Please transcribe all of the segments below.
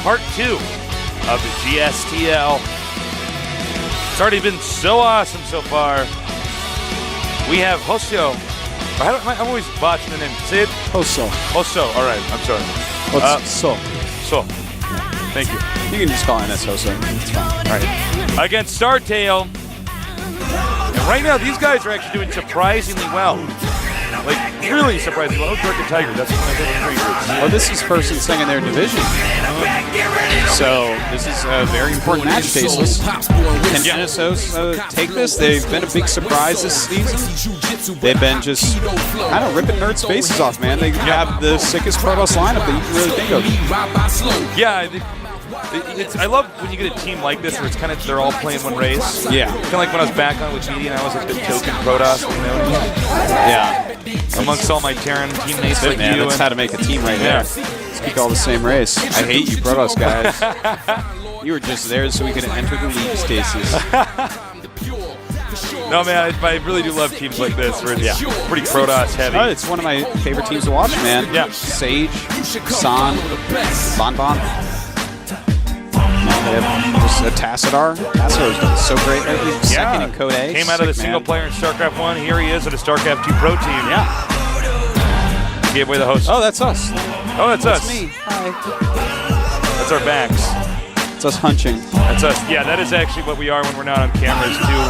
part 2 of the GSTL. It's already been so awesome so far. We have Hoso. I'm always botching the name. Say it. Hoso. Hoso. All right. I'm sorry. So. Thank you. You can just call it Hoso. It's fine. All right. Against StarTale. And right now, these guys are actually doing surprisingly well. Like, really surprisingly well. Dark and Tiger. That's one of my favorite groups. Well, this is first and second in their division. So, this is a very important match, Tasteless. Can Genesis take this? They've been a big surprise this season. They've been just kind of ripping nerds' faces off, man. They have the sickest Protoss lineup that you can really think of. Yeah, I love when you get a team like this where it's kind of they're all playing one race. Yeah. Kind of like when I was back on with BD and I was like the token Protoss, you know? Yeah. Amongst all my Terran teammates like man, you. that's how to make a team right there. Speak all the same race. I hate you Protoss guys. You were just there so we could enter the league stasis. No, man, I really do love teams like this where it's pretty Protoss heavy. Oh, it's one of my favorite teams to watch, man. Yeah. Sage, San, Bonbon. They have just a Tassadar. Tassadar's done so great lately. Second in Code A. Came out of the single player in StarCraft 1. Here he is at a StarCraft 2 Pro team. Yeah. Gave away the host. Oh, that's us. Oh, that's us. That's me. Hi. That's our backs. It's us hunching. That's us. Yeah, that is actually what we are when we're not on cameras, too.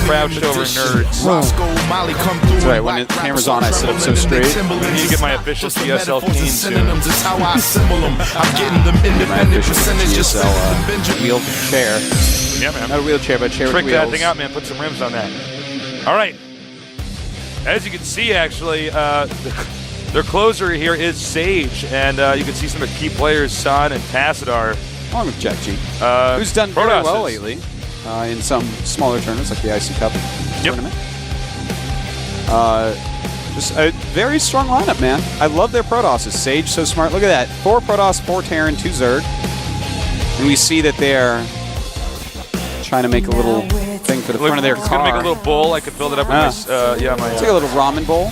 Crouched over nerds. That's right. When the camera's on, I sit up so straight. I need to get my official GSL cane soon. Get my official GSL wheelchair. Yeah, man. Not a wheelchair, but a chair with Trick wheels. that thing out, man. Put some rims on that. All right. As you can see, actually, their closer here is Sage, and you can see some of the key players, San and Tassadar. Along with Jack G, who's done very well lately in some smaller tournaments like the IC Cup tournament. Just a very strong lineup, man. I love their Protosses. Sage, so smart. Look at that. 4 Protoss, 4 Terran, 2 Zerg. And we see that they're trying to make a little thing for the front of their car. Gonna make a little bowl. I could fill it up with my It's like a little ramen bowl.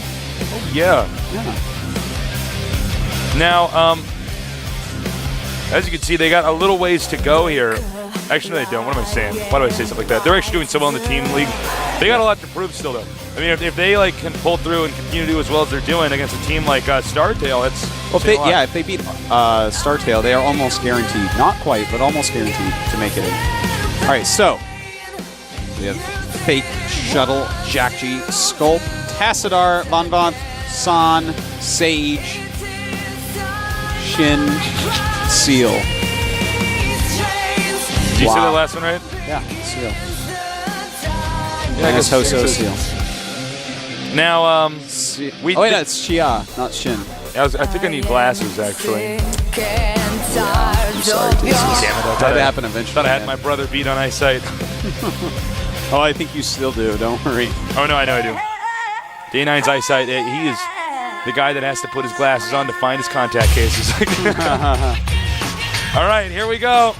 Yeah. Now, as you can see, they got a little ways to go here. Actually, no, they don't. What am I saying? Why do I say something like that? They're actually doing so well in the team league. They got a lot to prove still, though. I mean, if they can pull through and continue to do as well as they're doing against a team like StarTale, that's if they beat StarTale, they are almost guaranteed. Not quite, but almost guaranteed to make it in. All right, so we have Fake, Shuttle, Jack G, Sculpt, Tassadar, Bonbon, San, Sage, Shin, Seal. Did you see the last one right? Yeah, Seal. Yeah, I guess Hoso Seal. Now, it's Chia, not Shin. I think I need glasses, actually. I'm sorry, that'll happen eventually. Thought I had my brother beat on eyesight. Oh, I think you still do. Don't worry. Oh, no, I know I do. Day9's eyesight, he is the guy that has to put his glasses on to find his contact cases. All right, here we go.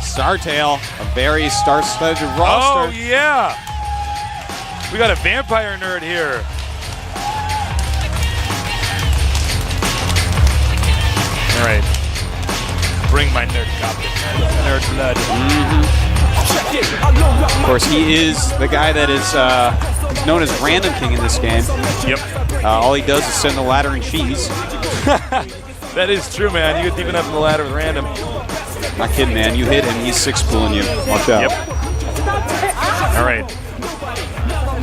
StarTale, a very star-studded roster. Oh, yeah. We got a vampire nerd here. All right. Bring my nerd copy. Nerd blood. Of course, he is the guy that is known as Random King in this game. Yep. All he does is send the ladder and cheese. That is true, man. You get deep enough in the ladder with Random. Not kidding, man. You hit and he's 6-pooling you. Watch out. Yep. All right.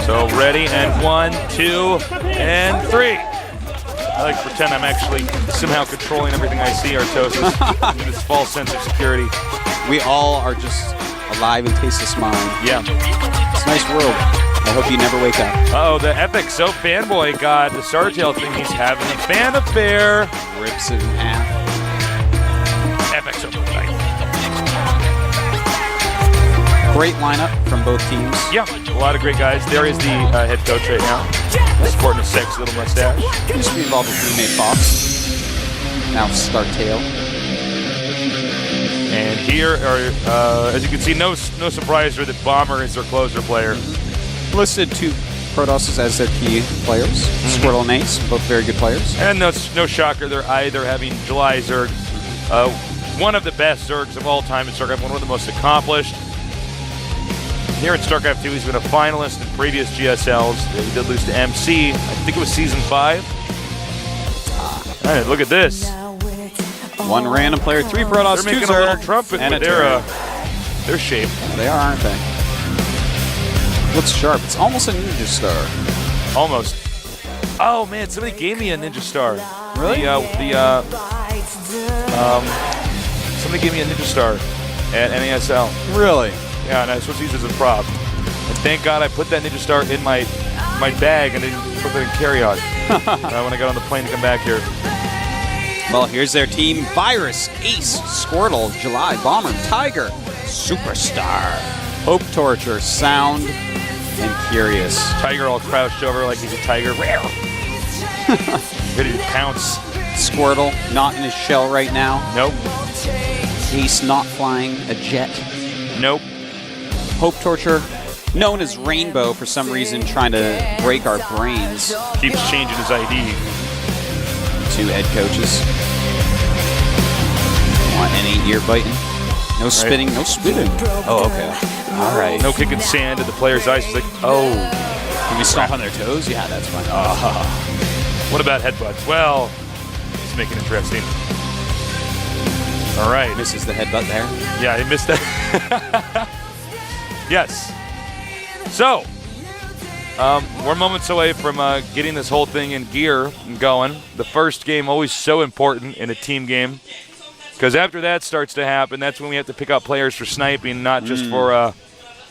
So ready, and 1, 2, and 3. I like to pretend I'm actually somehow controlling everything I see, Artosis, with this false sense of security. We all are just alive and tasteless mind. Yeah. It's a nice world. I hope you never wake up. Uh-oh, the FXOpen fanboy got the StarTale thing. He's having a fan affair. Rips it in half. FXOpen. Great lineup from both teams. Yeah, a lot of great guys. There is the head coach right now, sporting a sexy little mustache. He used to be involved with Remade Fox. Now StarTale. And here are, as you can see, no surprise here that Bomber is their closer player. Listed 2 Protosses as their key players. Squirtle and Ace, both very good players. And no shocker, they're either having July Zerg. one of the best Zergs of all time in StarCraft, one of the most accomplished. Here in StarCraft 2, he's been a finalist in previous GSLs. He did lose to MC. I think it was Season 5. All right, look at this. One random player, 3 Protoss, They're 2 making a little Zerg, trumpet and with a their turret. shape. They are, aren't they? Looks sharp. It's almost a Ninja Star. Almost. Oh, man, somebody gave me a Ninja Star. Really? Somebody gave me a Ninja Star at NASL. Really? Yeah, and I was supposed to use it as a prop. And thank God I put that Ninja Star in my bag and didn't put it in carry-on when I got on the plane to come back here. Well, here's their team. Virus, Ace, Squirtle, July, Bomber, Tiger, Superstar, Hope Torture, Sound, and Curious. Tiger all crouched over like he's a tiger. Ready to pounce. Squirtle, not in his shell right now. Nope. Ace not flying a jet. Nope. Hope Torture, known as Rainbow for some reason, trying to break our brains. Keeps changing his ID. 2 head coaches. Want any ear biting? No spitting, no spitting. Oh, okay. All right. No kicking sand at the player's eyes. He's like, oh. Can we stomp on their toes? Yeah, that's fine. What about headbutts? Well, let's make it interesting. All right. Misses the headbutt there. Yeah, he missed that. Yes. So, we're moments away from getting this whole thing in gear and going. The first game always so important in a team game, because after that starts to happen, that's when we have to pick out players for sniping, not just for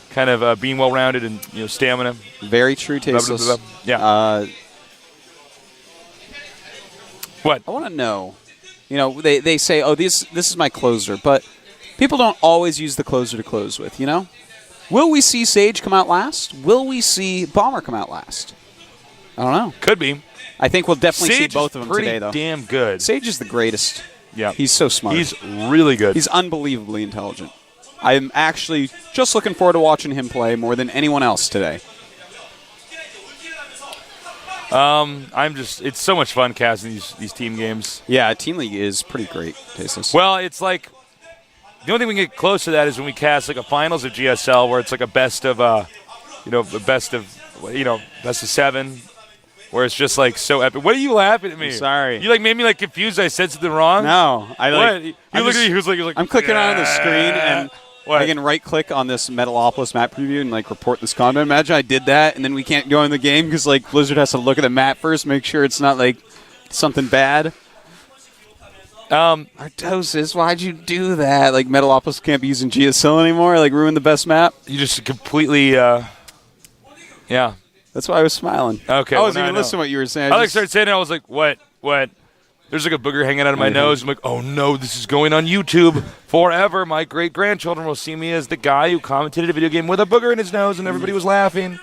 kind of being well-rounded and stamina. Very true, Tasteless. Yeah. What? I want to know. They say, oh, this is my closer, but people don't always use the closer to close with, Will we see Sage come out last? Will we see Bomber come out last? I don't know. Could be. I think we'll definitely Sage see both of them today, though. Pretty damn good. Sage is the greatest. Yeah. He's so smart. He's really good. He's unbelievably intelligent. I'm actually just looking forward to watching him play more than anyone else today. It's so much fun casting these team games. Yeah, Team League is pretty great, Tasteless. Well, it's like, the only thing we can get close to that is when we cast like a finals of GSL where it's like a best of 7, where it's just like so epic. What are you laughing at me? I'm sorry. You like made me like confused. I said something wrong. No, I like. What? You look at me. He was like, I'm clicking on the screen and what? I can right click on this Metalopolis map preview and like report this content. Imagine I did that and then we can't go in the game because like Blizzard has to look at the map first, make sure it's not like something bad. Artosis, why'd you do that? Like Metalopolis can't be using GSL anymore. Like ruin the best map. You just completely, yeah. That's why I was smiling. Okay, I wasn't even listening to what you were saying. I started saying it. I was like, what? There's like a booger hanging out of my nose. I'm like, oh no, this is going on YouTube forever. My great-grandchildren will see me as the guy who commentated a video game with a booger in his nose, and everybody was laughing.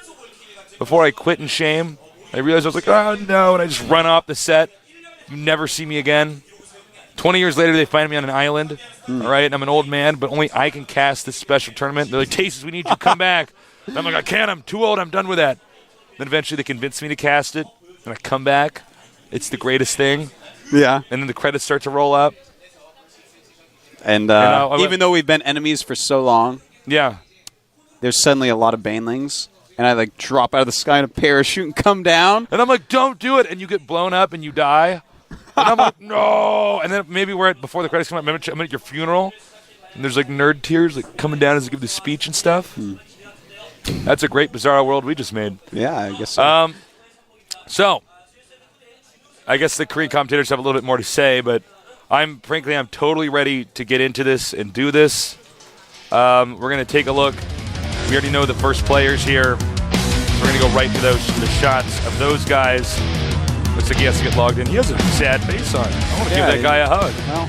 Before I quit in shame, I realized I was like, oh no, and I just run off the set. You never see me again. 20 years later, they find me on an island, all right, and I'm an old man, but only I can cast this special tournament. They're like, Tasteless, we need you to come back. And I'm like, I can't. I'm too old. I'm done with that. Then eventually they convince me to cast it, and I come back. It's the greatest thing. Yeah. And then the credits start to roll up. And even though we've been enemies for so long, yeah, there's suddenly a lot of banelings, and I like drop out of the sky in a parachute and come down. And I'm like, don't do it. And you get blown up and you die. And I'm like, no. And then maybe before the credits come out, I'm at your funeral, and there's like nerd tears like coming down as you give the speech and stuff. That's a great Bizarro world we just made. Yeah, I guess so. So, I guess the Korean commentators have a little bit more to say, but I'm totally ready to get into this and do this. We're going to take a look. We already know the first players here. We're going to go right to the shots of those guys. Looks like he has to get logged in. He has a sad face on. I want to give that guy a hug. Well,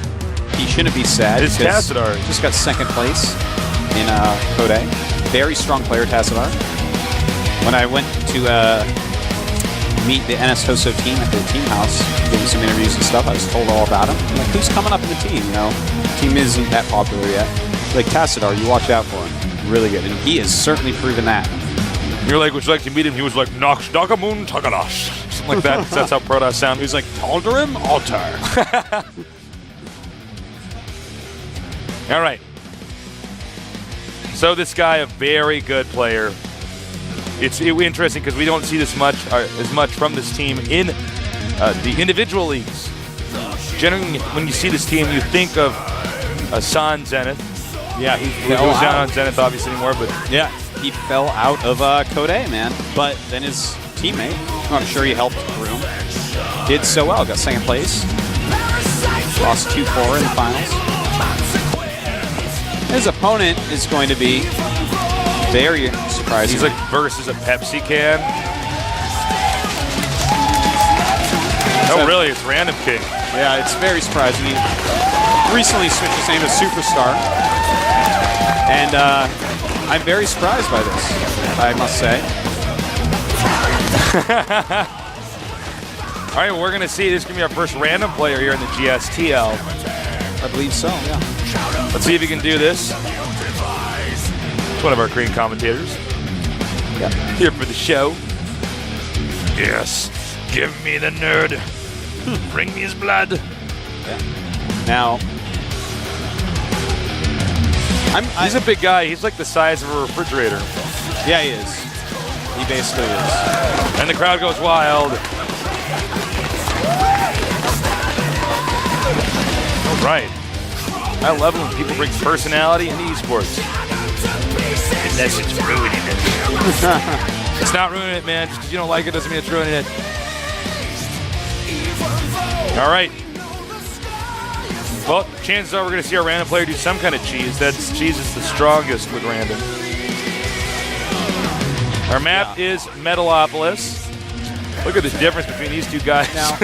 he shouldn't be sad. It's Tassadar. Just got second place in Code A. Very strong player, Tassadar. When I went to meet the NS Hoso team at their team house, doing some interviews and stuff, I was told all about him. I'm like, who's coming up in the team? The team isn't that popular yet. Like, Tassadar, you watch out for him. Really good. And he has certainly proven that. You're like, would you like to meet him? He was like, Nox Dagamoon Tagadash. Something like that. That's how Protoss sound. He was like, Taldarim Altar. All right. So this guy, a very good player. It's interesting because we don't see this much as much from this team in the individual leagues. Generally, when you see this team, you think of San Zenith. Yeah, Who's not on Zenith obviously anymore, but yeah, he fell out of Code A, man. But then his teammate, who I'm sure he helped groom, did so well. Got second place. Lost 2-4 in the finals. His opponent is going to be very surprising. He's like versus a Pepsi can. Oh, really? It's Random King. Yeah, it's very surprising. He recently switched his name to Superstar. And I'm very surprised by this, I must say. All right, well, we're going to see. This is going to be our first random player here in the GSTL. I believe so, yeah. Let's see if he can do this. It's one of our Korean commentators. Yeah. Here for the show. Yes, give me the nerd. Bring me his blood. Yeah. Now, he's a big guy. He's like the size of a refrigerator. Yeah, he is. He basically is. And the crowd goes wild. All right. I love it when people bring personality into esports. Unless it's ruining it. It's not ruining it, man. Just because you don't like it doesn't mean it's ruining it. All right. Well, chances are we're going to see our random player do some kind of cheese. That's cheese is the strongest with random. Our map is Metalopolis. Look at the difference between these two guys. Now,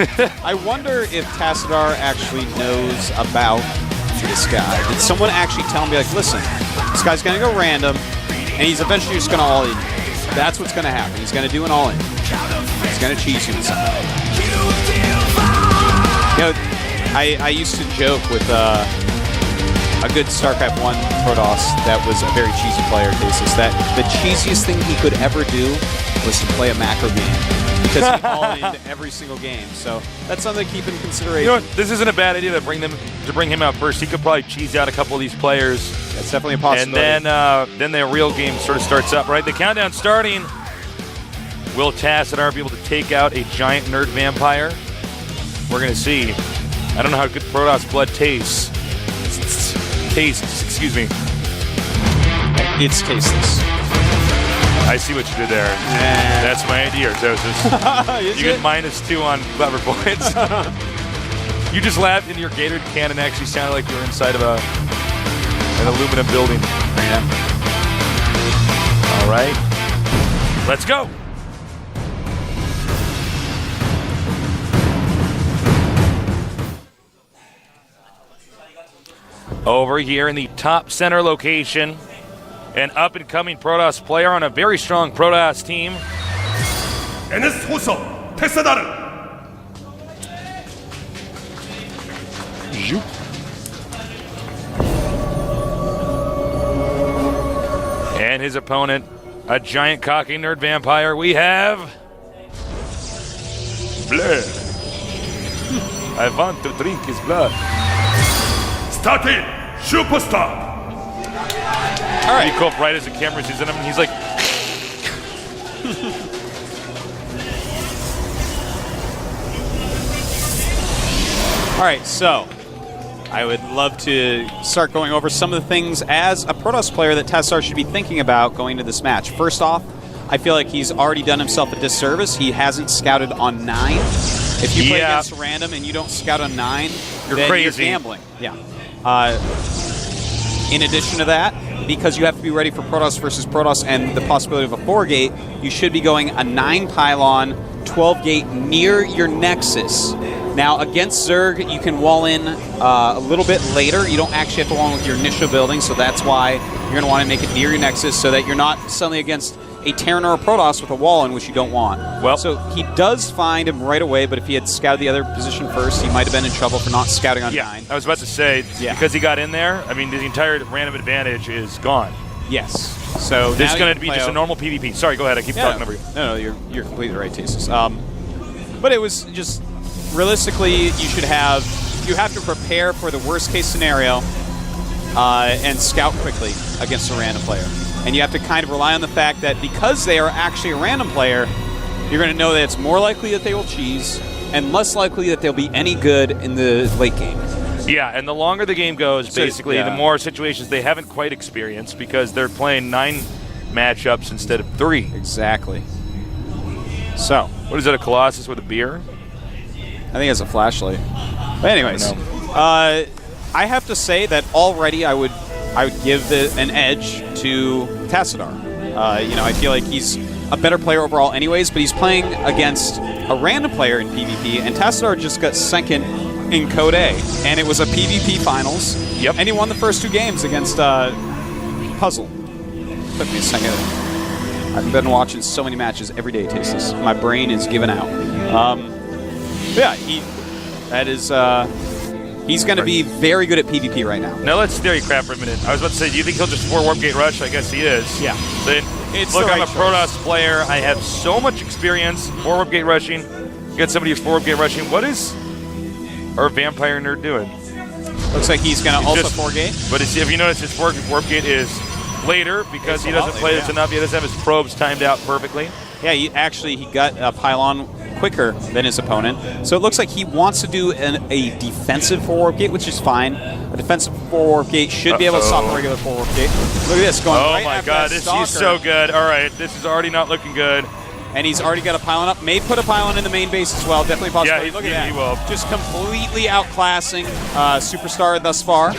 I wonder if Tassadar actually knows about this guy. Did someone actually tell him, be like, listen, this guy's going to go random, and he's eventually just going to all-in. That's what's going to happen. He's going to do an all-in. He's going to cheese you somehow. You know, I used to joke with a good StarCraft 1 Protoss that was a very cheesy player, Cases, that the cheesiest thing he could ever do was to play a macro game. Because he all into every single game. So that's something to keep in consideration. You know what? This isn't a bad idea to bring him out first. He could probably cheese out a couple of these players. That's definitely a possibility. And then the real game sort of starts up, right? The countdown starting. Will Tassadar be able to take out a giant nerd vampire? We're going to see. I don't know how good Protoss blood tastes. Excuse me. It's tasteless. I see what you did there. That's my idea, Tosis. You get -2 on clever points. You just laughed and your Gator cannon actually sounded like you were inside of an aluminum building. Yeah. All right. Let's go. Over here in the top center location, an up-and-coming Protoss player on a very strong Protoss team. NS 호서 테스다르. And his opponent, a giant cocky nerd vampire. We have blood. I want to drink his blood. StarTale Superstar. All right. Pretty cool, right as the camera sees him, and he's like. All right, so I would love to start going over some of the things as a Protoss player that Tassadar should be thinking about going into this match. First off, I feel like he's already done himself a disservice. He hasn't scouted on 9. If you play against random and you don't scout on 9, then crazy. You're gambling. Yeah. In addition to that, because you have to be ready for Protoss versus Protoss and the possibility of a 4-gate, you should be going a 9 pylon, 12-gate near your Nexus. Now, against Zerg, you can wall in a little bit later. You don't actually have to wall in with your initial building, so that's why you're going to want to make it near your Nexus so that you're not suddenly against a Terran or a Protoss with a wall in, which you don't want. Well, so he does find him right away, but if he had scouted the other position first, he might have been in trouble for not scouting on 9. I was about to say, because he got in there, I mean, the entire random advantage is gone. Yes. So this is going to be just a normal PvP. Sorry, go ahead. I keep talking over you. No, you're completely right, Tasis. But it was just, realistically, you have to prepare for the worst case scenario and scout quickly against a random player. And you have to kind of rely on the fact that because they are actually a random player, you're going to know that it's more likely that they will cheese and less likely that they'll be any good in the late game. Yeah, and the longer the game goes, basically, the more situations they haven't quite experienced because they're playing 9 matchups instead of 3. Exactly. So, what is that, a Colossus with a beer? I think it's a flashlight. But anyways, I have to say that already I would give an edge to Tassadar. I feel like he's a better player overall anyways, but he's playing against a random player in PvP, and Tassadar just got second in Code A, and it was a PvP finals. Yep. And he won the first 2 games against Puzzle. Took me a second. I've been watching so many matches every day, Tasteless. My brain is giving out. He's going to be very good at PvP right now. Now let's theory crap for a minute. I was about to say, do you think he'll just 4 Warp Gate Rush? I guess he is. Yeah. Then, look, I'm a Protoss player. I have so much experience 4 Warp Gate Rushing. Get somebody who's 4 Warp Gate Rushing. What is our Vampire Nerd doing? Looks like he's going to also 4 Gate. But if you notice, his 4 Warp Gate is later because he doesn't play this enough. He doesn't have his probes timed out perfectly. Yeah, he got a pylon quicker than his opponent. So it looks like he wants to do a defensive 4 Warp Gate, which is fine. A defensive 4 Warp Gate should be able to stop a regular 4 Warp Gate. Look at this, going right after that Stalker. He's so good. All right, this is already not looking good. And he's already got a pylon up. May put a pylon in the main base as well. Definitely possible. Yeah, look at that. He will. Just completely outclassing Superstar thus far.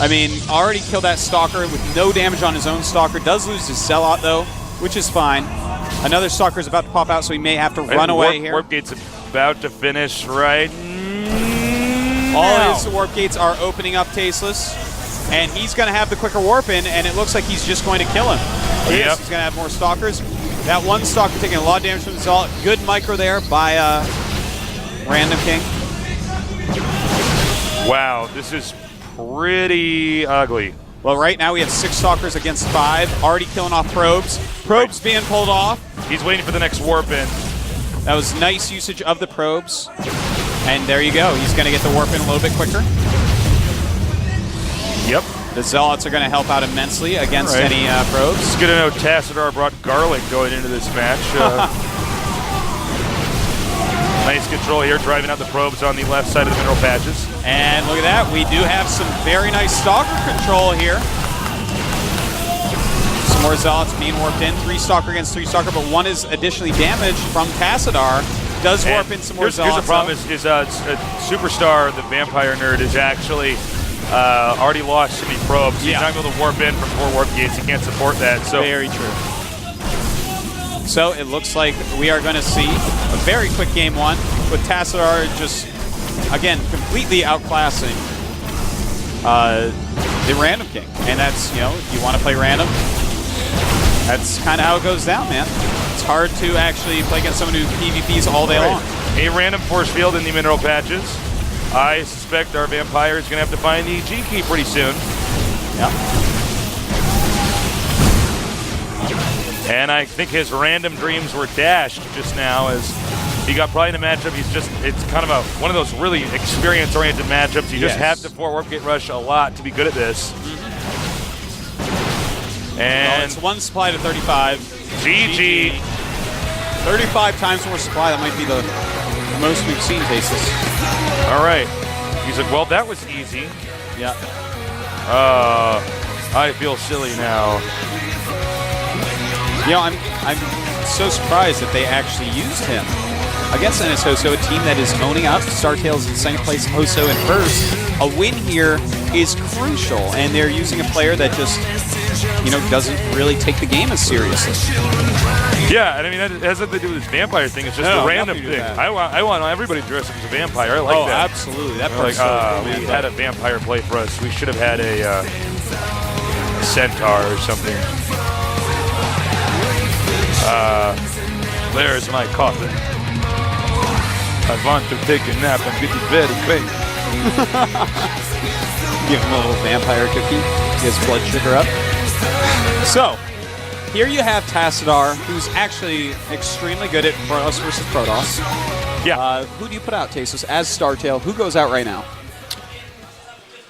I mean, already killed that Stalker with no damage on his own Stalker. Does lose his Zealot, though, which is fine. Another Stalker is about to pop out, so he may have to run away here. Warp Gate's about to finish right now. All his Warp Gates are opening up, Tasteless. And he's going to have the quicker warp in, and it looks like he's just going to kill him. Yes, he's going to have more Stalkers. That one Stalker taking a lot of damage from the Zealot. Good micro there by Random King. Wow, this is pretty ugly. Well, right now we have 6 Stalkers against 5, already killing off probes. Probes being pulled off. He's waiting for the next warp in. That was nice usage of the probes. And there you go. He's going to get the warp in a little bit quicker. Yep. The Zealots are going to help out immensely against any probes. It's good to know Tassadar brought garlic going into this match. Nice control here, driving out the probes on the left side of the mineral patches. And look at that, we do have some very nice Stalker control here. Some more Zealots being warped in. 3 Stalker against 3 Stalker, but 1 is additionally damaged from Tassadar. Does warp in some more Zealots. Here's the problem is Superstar, the Vampire Nerd, is actually already lost so many probes. He's not able to warp in from 4 warp gates. He can't support that. So very true. So it looks like we are going to see a very quick game 1 with Tassadar just, again, completely outclassing the Random King. And that's, if you want to play random, that's kind of how it goes down, man. It's hard to actually play against someone who PvPs all day long. A random force field in the mineral patches. I suspect our Vampire is going to have to find the G key pretty soon. Yeah. And I think his random dreams were dashed just now as he got probably in a matchup. It's kind of one of those really experience-oriented matchups. You just have to 4 warp gate rush a lot to be good at this. And it's 1 supply to 35. GG. 35 times more supply. That might be the most we've seen, Tasteless. All right. He's like, well, that was easy. Yeah. I feel silly now. I'm so surprised that they actually used him against NS Hoso, a team that is owning up. StarTale's in second place, Hoso in first. A win here is crucial, and they're using a player that just, doesn't really take the game as seriously. Yeah, and I mean, that has nothing to do with this vampire thing. It's just a random thing. I want everybody to dress up as a vampire. I like that. Oh, absolutely. That part's we had a vampire play for us. We should have had a centaur or something. There's my coffin. I want to take a nap and get it very quick. Give him a little vampire cookie. Get his blood sugar up. So, here you have Tassadar, who's actually extremely good at Protoss versus Protoss. Yeah. Who do you put out, Tasteless, as StarTale? Who goes out right now?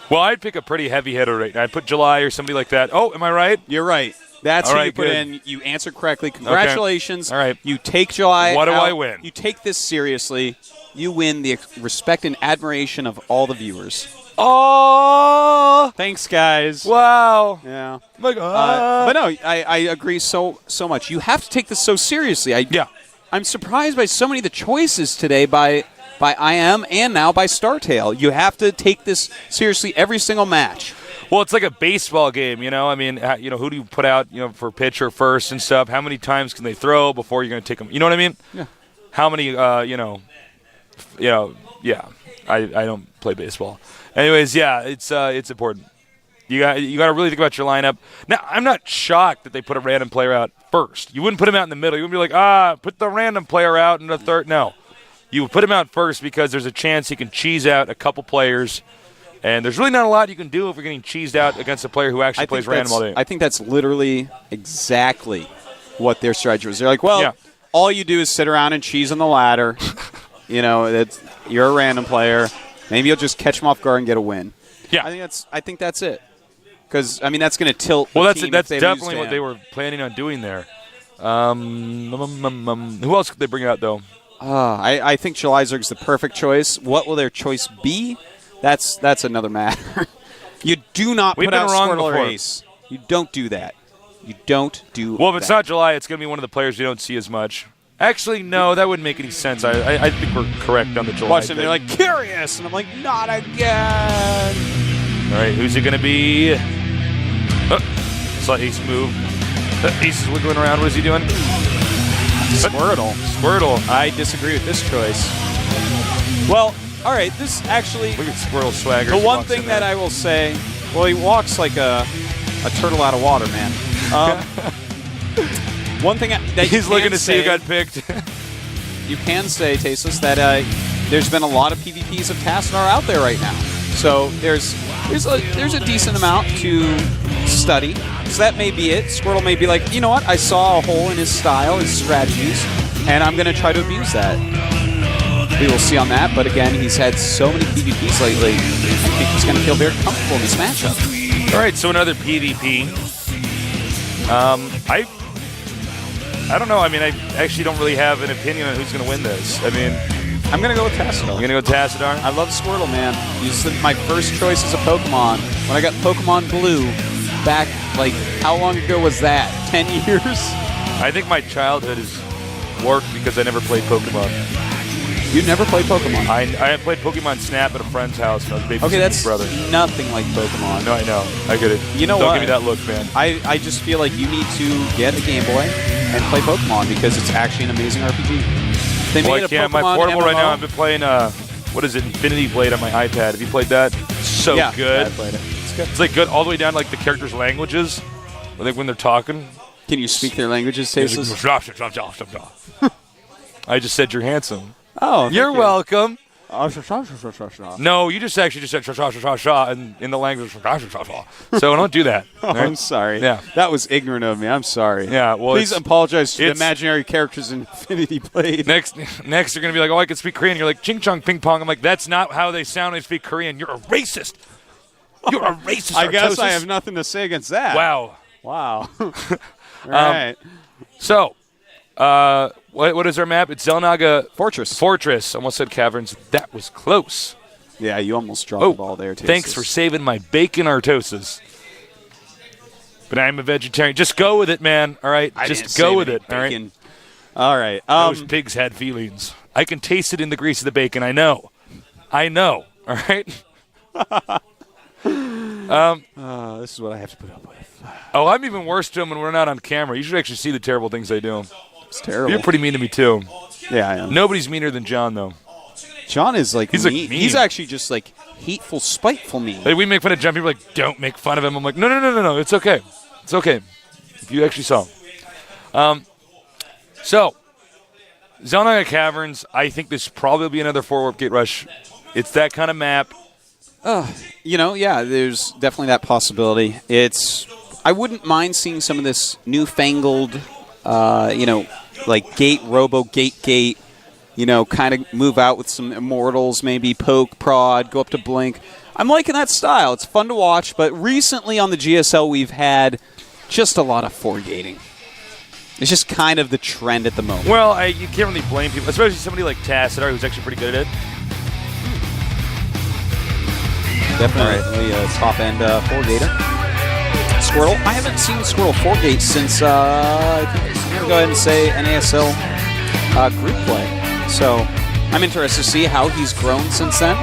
Well, I'd pick a pretty heavy hitter right now. I'd put July or somebody like that. Oh, am I right? You're right. That's All who right, you put good. in. You answered correctly. Congratulations. Okay. All right. You take July What do out. I win? You take this seriously. You win the respect and admiration of all the viewers. Oh! Thanks, guys. Wow. Yeah. My God. But no, I agree so much. You have to take this so seriously. Yeah. I'm surprised by so many of the choices today by IM and now by StarTale. You have to take this seriously every single match. Well, it's like a baseball game, you know. I mean, who do you put out, for pitcher first and stuff? How many times can they throw before you're going to take them? You know what I mean? Yeah. How many, yeah. I don't play baseball. Anyways, yeah, it's important. You got to really think about your lineup. Now, I'm not shocked that they put a random player out first. You wouldn't put him out in the middle. You wouldn't be like, put the random player out in the third. No. You would put him out first because there's a chance he can cheese out a couple players. And there's really not a lot you can do if you're getting cheesed out against a player who actually plays random all day. I think that's literally exactly what their strategy was. They're like, well, all you do is sit around and cheese on the ladder. You're a random player. Maybe you'll just catch them off guard and get a win. Yeah, I think that's it. Because that's going to tilt. Well, the team that's if they definitely lose what they were planning on doing there. Who else could they bring out though? I think Jelizerg's the perfect choice. What will their choice be? That's another matter. You do not put out Squirtle or Ace. You don't do that. You don't do Well, if it's not July, it's going to be one of the players you don't see as much. Actually, no, that wouldn't make any sense. I think we're correct on the July. Watch them, they're like, curious! And I'm like, not again! All right, who's it going to be? Saw Ace move. Ace is wiggling around. What is he doing? Squirtle. I disagree with this choice. Well, all right, this actually... Look at Squirtle swagger. The one thing that I will say... Well, he walks like a turtle out of water, man. One thing that he's looking to see who got picked. You can say, Tasteless, that there's been a lot of PvPs of Tassadar out there right now. So there's a decent amount to study. So that may be it. Squirtle may be like, you know what? I saw a hole in his style, his strategies, and I'm going to try to abuse that. We will see on that. But again, he's had so many PvPs lately. I think he's going to feel very comfortable in this matchup. All right, so another PvP. I don't know. I mean, I actually don't really have an opinion on who's going to win this. I mean, I'm going to go with Tassadar. You're going to go Tassadar? I love Squirtle, man. He's my first choice as a Pokemon. When I got Pokemon Blue back, how long ago was that? 10 years? I think my childhood is warped because I never played Pokemon. You never played Pokemon? I played Pokemon Snap at a friend's house. And I was babysitting that's his brother. Nothing like Pokemon. No, I know. I get it. You know Don't what? give me that look, man. I just feel like you need to get a Game Boy and play Pokemon because it's actually an amazing RPG. They made a Pokemon my portable MMO. right now, I've been playing, what is it, Infinity Blade on my iPad. Have you played that? So good. I played it. It's good. It's good all the way down to the characters' languages. When they're talking. Can you speak their languages, Tasteless? I just said you're handsome. Oh, you're welcome. No. No, you just said sha in the language. So don't do that. Oh, right? I'm sorry. Yeah. That was ignorant of me. I'm sorry. Yeah. Well, please apologize to the imaginary characters in Infinity Blade. Next, you're gonna be like, oh, I can speak Korean. You're like, ching chong ping pong. I'm like, that's not how they sound when they speak Korean. You're a racist. You're a racist. I guess I have nothing to say against that. Wow. All right. So, what is our map? It's Xel'Naga Fortress. Almost said Caverns. That was close. Yeah, you almost dropped the ball there, too. Thanks for saving my bacon Artosis. But I'm a vegetarian. Just go with it, man. All right? Just go with it. Bacon. All right. Those pigs had feelings. I can taste it in the grease of the bacon. I know. All right? This is what I have to put up with. Oh, I'm even worse to him when we're not on camera. You should actually see the terrible things I do. It's terrible. You're pretty mean to me, too. Yeah, I am. Nobody's meaner than John, though. John is he's mean. He's actually just hateful, spiteful mean. Hey, we make fun of John. People are like, don't make fun of him. I'm like, no. It's okay. It's okay. If you actually saw him. So, Xel'Naga Caverns, I think this probably will be another 4-warp gate rush. It's that kind of map. There's definitely that possibility. I wouldn't mind seeing some of this newfangled, gate, kind of move out with some immortals, maybe poke, prod, go up to blink. I'm liking that style. It's fun to watch, but recently on the GSL we've had just a lot of 4-gating. It's just kind of the trend at the moment. Well, you can't really blame people, especially somebody like Tassadar, who's actually pretty good at it. Definitely a top-end 4-gater. Squirtle. I haven't seen Squirtle 4-gate since, I think I'm going to go ahead and say NASL group play. So I'm interested to see how he's grown since then.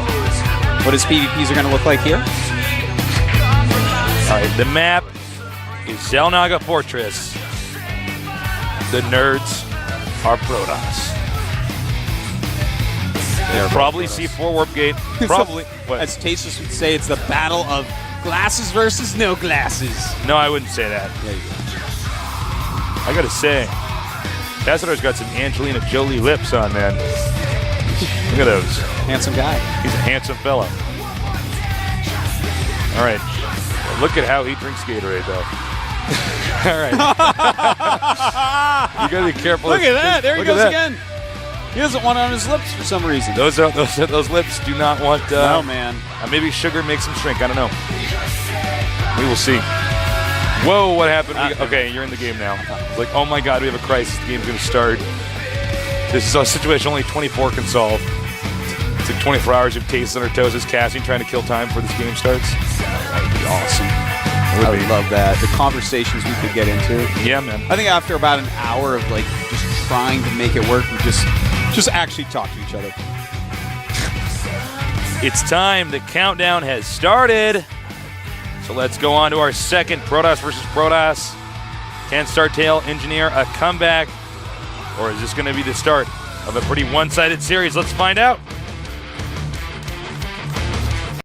What his PvPs are going to look like here. All right, the map is Xel'Naga Fortress. The nerds are Protoss. They'll probably see 4 Warp Gate. Probably. What? As Tasteless would say, it's the battle of glasses versus no glasses. No, I wouldn't say that. Yeah, you I gotta say, Tassadar's got some Angelina Jolie lips on, man. Look at those. Handsome guy. He's a handsome fella. All right. Look at how he drinks Gatorade, though. All right. You gotta be careful. Look at that. There he goes again. He doesn't want it on his lips for some reason. Those lips do not want. No, man. Maybe sugar makes them shrink. I don't know. We will see. Whoa! What happened? Okay, you're in the game now. It's like, oh my God, we have a crisis. The game's gonna start. This is a situation only 24 can solve. It's like 24 hours of Taste on our toes as casting, trying to kill time before this game starts. That would be awesome. I would love that. The conversations we could get into. Yeah, man. I think after about an hour of like just trying to make it work, we just actually talk to each other. It's time. The countdown has started. So let's go on to our second Protoss versus Protoss. Can StarTale engineer a comeback? Or is this going to be the start of a pretty one-sided series? Let's find out.